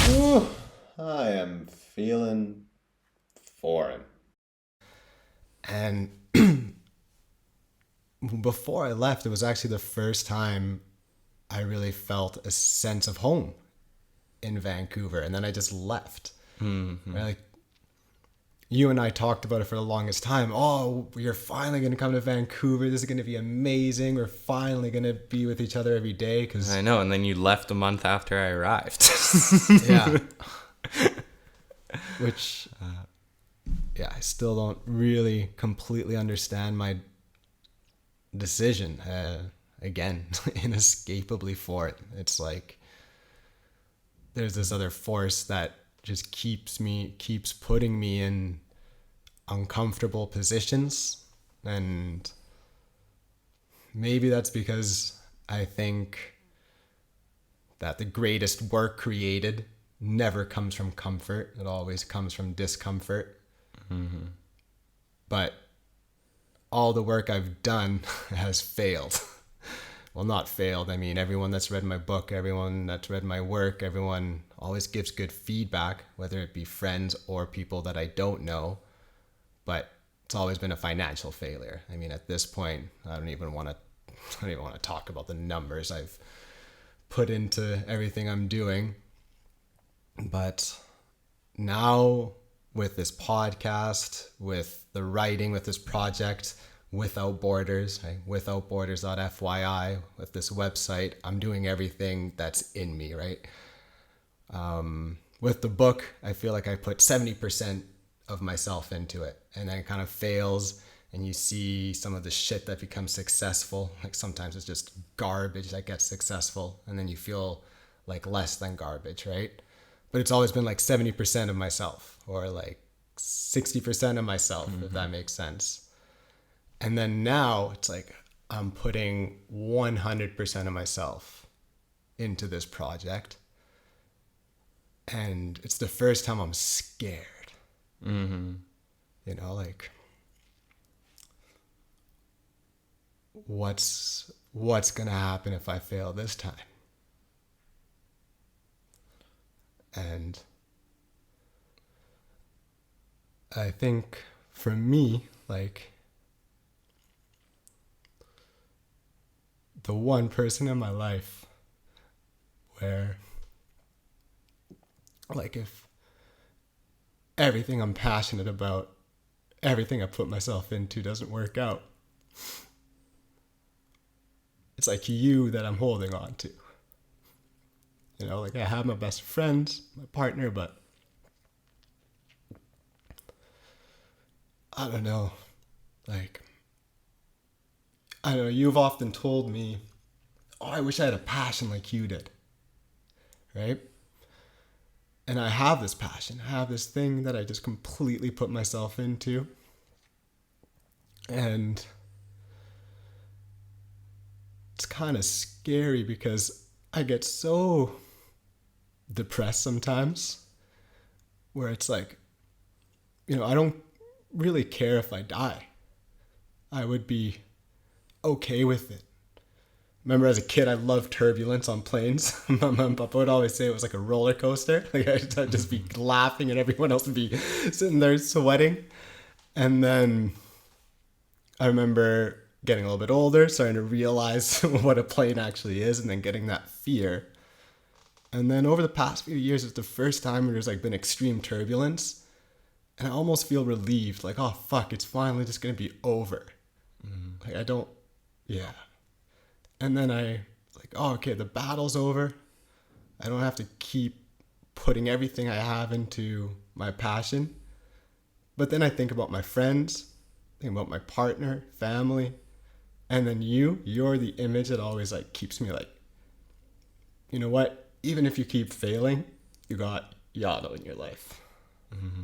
Whew, I am feeling foreign. And before I left, it was actually the first time I really felt a sense of home in Vancouver. And then I just left. Mm-hmm. Right? Like, you and I talked about it for the longest time. Oh, we're finally going to come to Vancouver. This is going to be amazing. We're finally going to be with each other every day. I know, and then you left a month after I arrived. Yeah. Which, yeah, I still don't really completely understand my decision. Again, inescapably for it. It's like there's this other force that just keeps putting me in uncomfortable positions. And maybe that's because I think that the greatest work created never comes from comfort. It always comes from discomfort. Mm-hmm. But all the work I've done has failed. Well, not failed. I mean, everyone that's read my book, everyone that's read my work, everyone always gives good feedback, whether it be friends or people that I don't know. But it's always been a financial failure. I mean, at this point, I don't even want to talk about the numbers I've put into everything I'm doing. But now with this podcast, with the writing, with this project, Without Borders, right? Withoutborders.fyi, with this website, I'm doing everything that's in me, right? With the book, I feel like I put 70% of myself into it, and then it kind of fails, and you see some of the shit that becomes successful. Like sometimes it's just garbage that gets successful, and then you feel like less than garbage, right? But it's always been like 70% of myself, or like 60% of myself, if that makes sense. And then now it's like I'm putting 100% of myself into this project. And it's the first time I'm scared. Mm-hmm. You know, like what's going to happen if I fail this time? And I think for me, like the one person in my life where, like, if everything I'm passionate about, everything I put myself into doesn't work out, it's like you that I'm holding on to. You know, like I have my best friends, my partner, but I don't know. Like, I don't know, you've often told me, oh, I wish I had a passion like you did. Right? And I have this passion. I have this thing that I just completely put myself into. And it's kind of scary because I get so depressed sometimes where it's like, you know, I don't really care if I die. I would be okay with it. Remember as a kid, I loved turbulence on planes. My mom and papa would always say it was like a roller coaster. Like I'd just be laughing and everyone else would be sitting there sweating. And then I remember getting a little bit older, starting to realize what a plane actually is, and then getting that fear. And then over the past few years, it's the first time where there's like been extreme turbulence. And I almost feel relieved, like, oh fuck, it's finally just gonna be over. Mm-hmm. Like I don't, yeah. And then I like, oh, okay, the battle's over. I don't have to keep putting everything I have into my passion. But then I think about my friends, think about my partner, family, and then you're the image that always like keeps me like, you know what? Even if you keep failing, you got Yano in your life. Mm-hmm.